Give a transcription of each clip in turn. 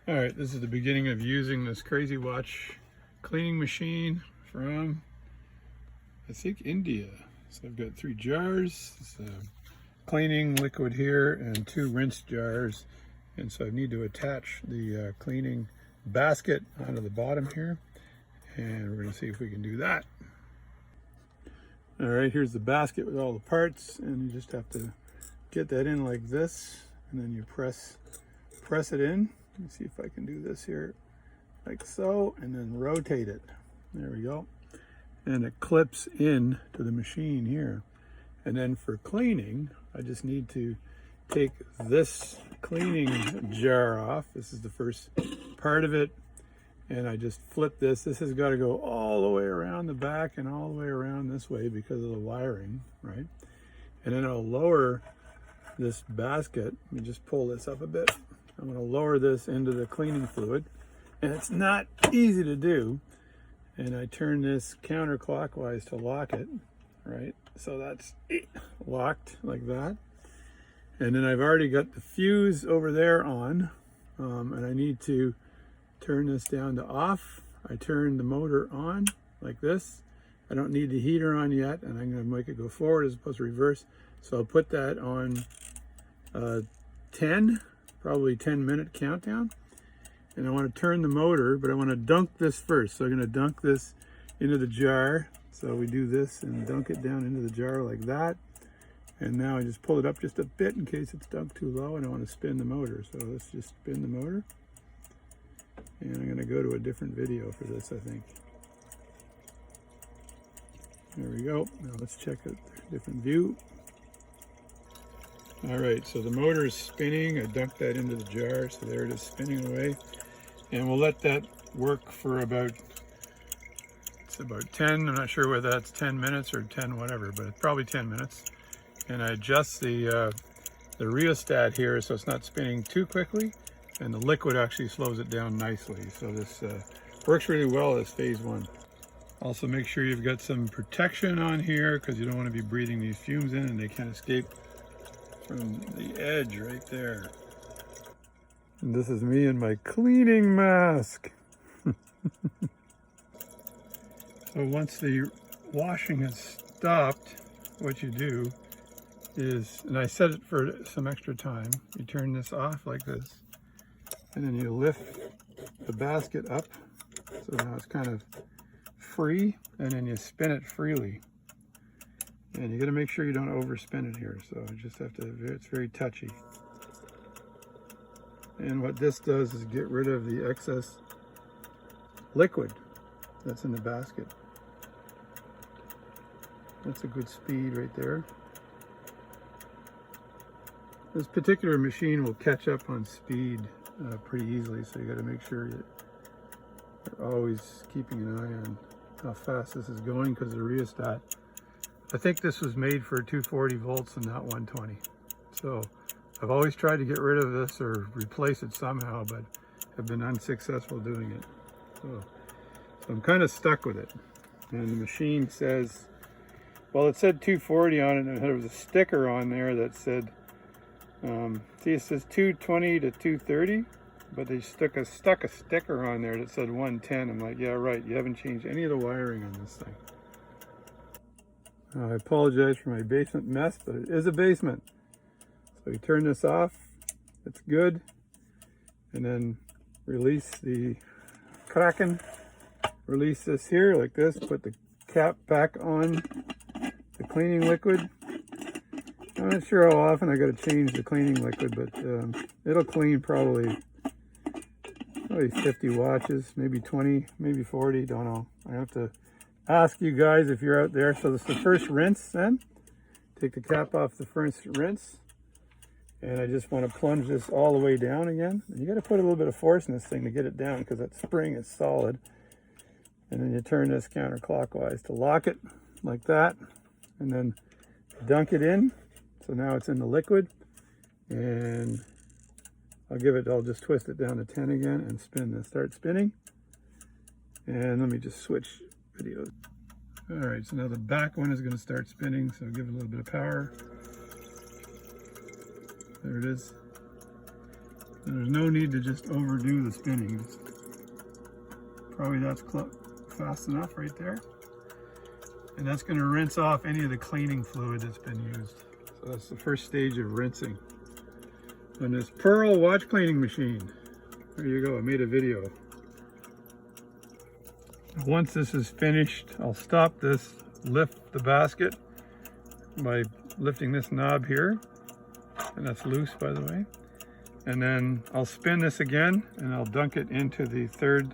All right, this is the beginning of using this crazy watch cleaning machine from, I think, India. So I've got 3 jars, cleaning liquid here, and 2 rinse jars. And so I need to attach the cleaning basket onto the bottom here. And we're gonna see if we can do that. All right, here's the basket with all the parts, and you just have to get that in like this, and then you press it in. Let me see if I can do this here, like so, and then rotate it. There we go. And it clips in to the machine here. And then for cleaning, I just need to take this cleaning jar off. This is the first part of it. And I just flip this. This has got to go all the way around the back and all the way around this way because of the wiring, right? And then I'll lower this basket. Let me just pull this up a bit. I'm going to lower this into the cleaning fluid, and it's not easy to do. And I turn this counterclockwise to lock it, right? So that's locked like that. And then I've already got the fuse over there on, and I need to turn this down to off. I turn the motor on like this. I don't need the heater on yet, and I'm going to make it go forward as opposed to reverse. So I'll put that on 10. Probably 10-minute countdown. And I want to turn the motor, but I want to dunk this first. So I'm going to dunk this into the jar. So we do this and dunk it down into the jar like that. And now I just pull it up just a bit in case it's dunked too low, and I want to spin the motor. So let's just spin the motor. And I'm going to go to a different video for this, I think. There we go. Now let's check a different view. All right, so the motor is spinning. I dumped that into the jar, so there it is spinning away. And we'll let that work for about 10, I'm not sure whether that's 10 minutes or 10 whatever, but it's probably 10 minutes. And I adjust the rheostat here so it's not spinning too quickly, and the liquid actually slows it down nicely. So this works really well as phase 1. Also make sure you've got some protection on here because you don't want to be breathing these fumes in and they can't escape from the edge right there. And this is me in my cleaning mask. So once the washing has stopped, what you do is, and I set it for some extra time, you turn this off like this, and then you lift the basket up, so now it's kind of free, and then you spin it freely. And you got to make sure you don't overspin it here. So you just have to, it's very touchy. And what this does is get rid of the excess liquid that's in the basket. That's a good speed right there. This particular machine will catch up on speed pretty easily, so you got to make sure you're always keeping an eye on how fast this is going, because the rheostat, I think this was made for 240 volts and not 120. So I've always tried to get rid of this or replace it somehow, but have been unsuccessful doing it. So I'm kind of stuck with it. And the machine says, well, it said 240 on it, and there was a sticker on there that said, see, it says 220 to 230, but they stuck a sticker on there that said 110. I'm like, yeah, right, you haven't changed any of the wiring on this thing. I apologize for my basement mess, but it is a basement. So you turn this off, it's good, and then release the Kraken. Release this here like this, put the cap back on the cleaning liquid. I'm not sure how often I got to change the cleaning liquid, but it'll clean probably 50 washes, maybe 20, maybe 40, don't know. I have to ask you guys if you're out there. So this is the first rinse then. Take the cap off the first rinse. And I just want to plunge this all the way down again. And you got to put a little bit of force in this thing to get it down because that spring is solid. And then you turn this counterclockwise to lock it like that. And then dunk it in. So now it's in the liquid. And I'll just twist it down to 10 again and spin this. Start spinning. And let me just switch videos. All right, so now the back one is going to start spinning, so give it a little bit of power. There it is. And there's no need to just overdo the spinning. Probably that's fast enough right there. And that's going to rinse off any of the cleaning fluid that's been used. So that's the first stage of rinsing on this Pearl watch cleaning machine. There you go, I made a video. Once this is finished, I'll stop this, lift the basket by lifting this knob here, and that's loose, by the way. And then I'll spin this again and I'll dunk it into the third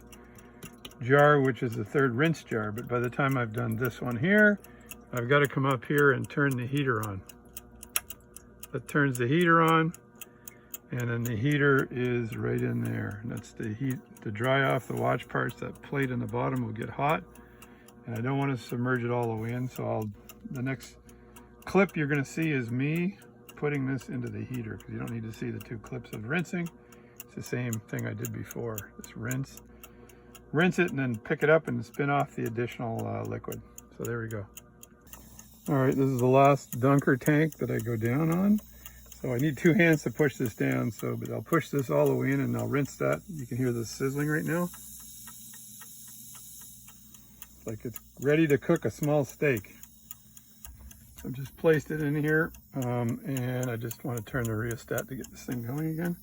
jar, which is the third rinse jar. But by the time I've done this one here, I've got to come up here and turn the heater on. That turns the heater on, and then the heater is right in there. And that's the heat to dry off the watch parts. That plate in the bottom will get hot, and I don't want to submerge it all the way in. So the next clip you're going to see is me putting this into the heater, because you don't need to see the two clips of rinsing. It's the same thing I did before. Just rinse it, and then pick it up and spin off the additional liquid. So there we go. All right, this is the last dunker tank that I go down on. So I need two hands to push this down. But I'll push this all the way in and I'll rinse that. You can hear the sizzling right now. It's like it's ready to cook a small steak. I've just placed it in here, and I just want to turn the rheostat to get this thing going again.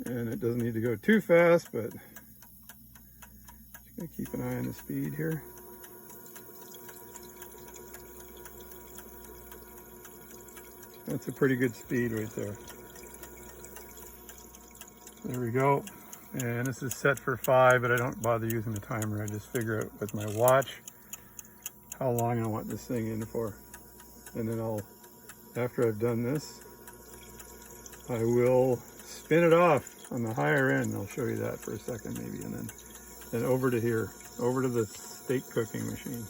And it doesn't need to go too fast, but just gotta keep an eye on the speed here. That's a pretty good speed right there. There we go. And this is set for 5, but I don't bother using the timer. I just figure out with my watch how long I want this thing in for. And then after I've done this, I will spin it off on the higher end. I'll show you that for a second maybe, and then over to here, over to the steak cooking machine.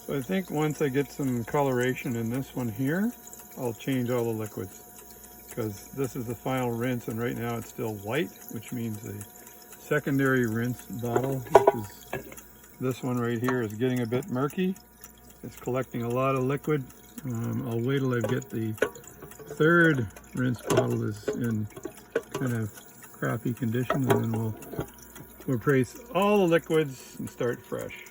So I think once I get some coloration in this one here, I'll change all the liquids, because this is the final rinse, and right now it's still white, which means the secondary rinse bottle, which is this one right here, is getting a bit murky. It's collecting a lot of liquid. I'll wait till I get the third rinse bottle is in kind of crappy condition, and then we'll replace all the liquids and start fresh.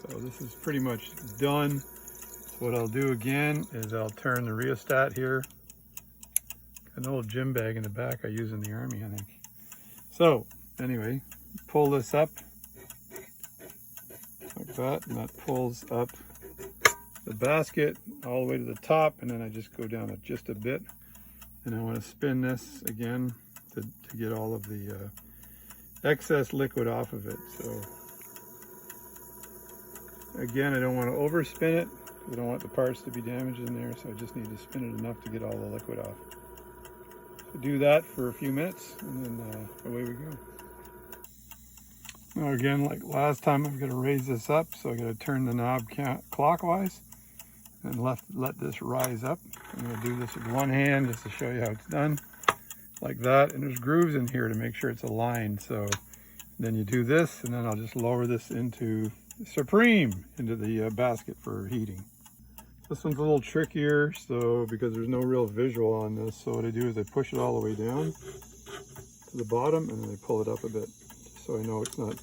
So this is pretty much done. So what I'll do again is I'll turn the rheostat here. An old gym bag in the back I use in the army, I think. So anyway, pull this up like that, and that pulls up the basket all the way to the top, and then I just go down it just a bit, and I want to spin this again to get all of the excess liquid off of it. So again, I don't want to overspin it. I don't want the parts to be damaged in there, so I just need to spin it enough to get all the liquid off. So do that for a few minutes, and then away we go. Now again, like last time, I've got to raise this up, so I've got to turn the knob clockwise and let this rise up. I'm going to do this with one hand just to show you how it's done, like that. And there's grooves in here to make sure it's aligned. So then you do this, and then I'll just lower this into Supreme, into the basket for heating. This one's a little trickier, so because there's no real visual on this, so what I do is I push it all the way down to the bottom, and then I pull it up a bit, so I know it's not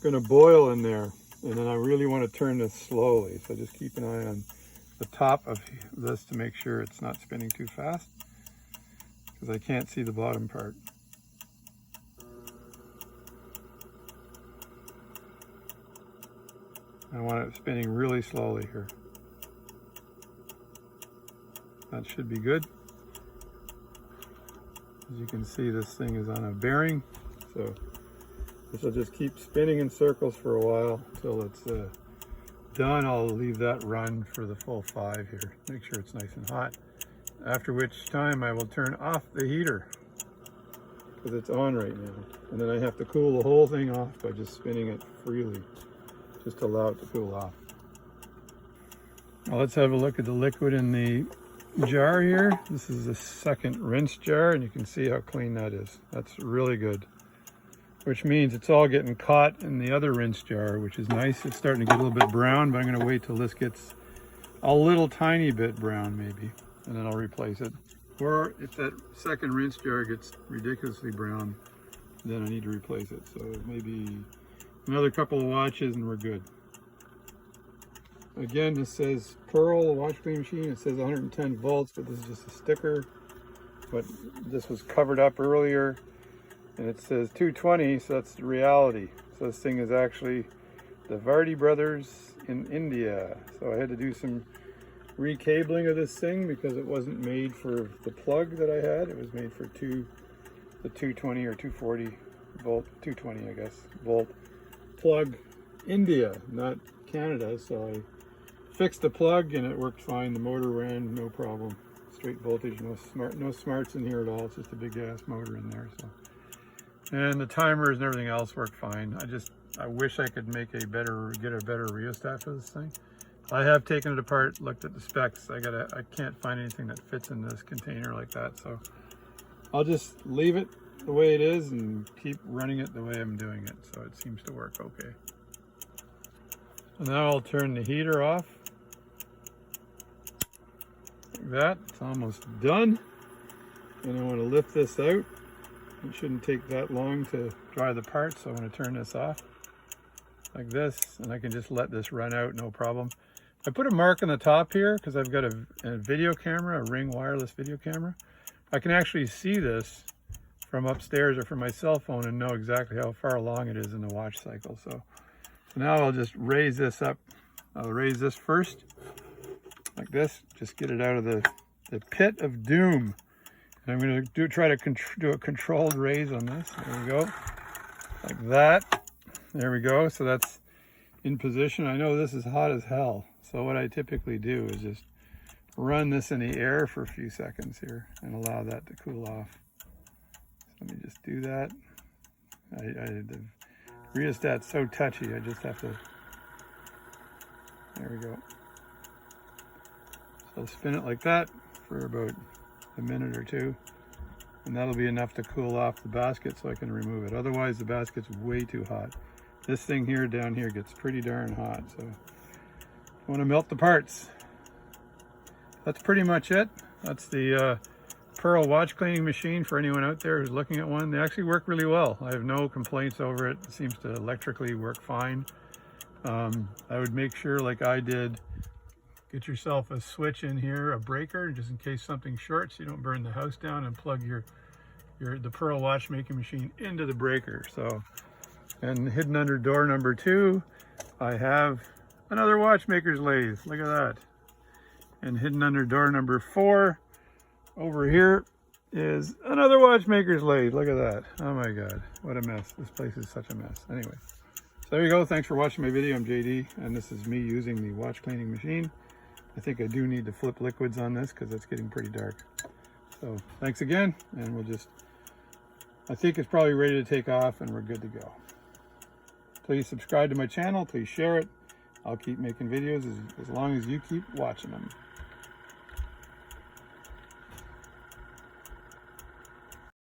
going to boil in there. And then I really want to turn this slowly, so just keep an eye on the top of this to make sure it's not spinning too fast, because I can't see the bottom part. I want it spinning really slowly here. That should be good. As you can see, this thing is on a bearing, so this will just keep spinning in circles for a while until it's done. I'll leave that run for the full 5 here. Make sure it's nice and hot. After which time I will turn off the heater, because it's on right now. And then I have to cool the whole thing off by just spinning it freely, just to allow it to cool off. Now let's have a look at the liquid in the jar here. This is the second rinse jar, and you can see how clean that is. That's really good, which means it's all getting caught in the other rinse jar, which is nice. It's starting to get a little bit brown, but I'm going to wait till this gets a little tiny bit brown maybe, and then I'll replace it. Or if that second rinse jar gets ridiculously brown, then I need to replace it. So maybe another couple of watches and we're good. Again, this says Pearl watch cleaning machine. It says 110 volts, but this is just a sticker. But this was covered up earlier, and it says 220, so that's the reality. So this thing is actually the Vardy brothers in India. So I had to do some recabling of this thing because it wasn't made for the plug that I had. It was made for the 220 or 240 volt, 220 I guess, volt plug. India, not Canada. So I fixed the plug and it worked fine. The motor ran no problem. Straight voltage, no smarts in here at all. It's just a big gas motor in there. So, and the timers and everything else worked fine. I wish I could get a better rheostat for this thing. I have taken it apart, looked at the specs. I can't find anything that fits in this container like that. So I'll just leave it the way it is and keep running it the way I'm doing it. So it seems to work okay. So now I'll turn the heater off. Like that, it's almost done. And I want to lift this out. It shouldn't take that long to dry the parts, so I'm going to turn this off like this, and I can just let this run out, no problem. I put a mark on the top here because I've got a video camera, a Ring wireless video camera. I can actually see this from upstairs or from my cell phone and know exactly how far along it is in the watch cycle. So now I'll just raise this up. I'll raise this first, like this, just get it out of the pit of doom. And I'm going to try to do a controlled raise on this. There we go, like that. There we go. So that's in position. I know this is hot as hell. So what I typically do is just run this in the air for a few seconds here and allow that to cool off. So let me just do that. The rheostat's so touchy, I just have to, there we go. So I'll spin it like that for about a minute or two, and that'll be enough to cool off the basket so I can remove it. Otherwise the basket's way too hot. This thing here down here gets pretty darn hot, so I want to melt the parts. That's pretty much it. That's the Pearl watch cleaning machine for anyone out there who's looking at one. They actually work really well. I have no complaints over it. It seems to electrically work fine. I would make sure, like I did, get yourself a switch in here, a breaker, just in case something shorts, you don't burn the house down, and plug the Pearl watchmaking machine into the breaker. So, and hidden under door number 2, I have another watchmaker's lathe. Look at that. And hidden under door number 4, over here, is another watchmaker's lathe. Look at that. Oh my God, what a mess. This place is such a mess. Anyway, so there you go. Thanks for watching my video. I'm JD, and this is me using the watch cleaning machine. I think I do need to flip liquids on this because it's getting pretty dark. So thanks again, and I think it's probably ready to take off and we're good to go. Please subscribe to my channel. Please share it. I'll keep making videos as long as you keep watching them.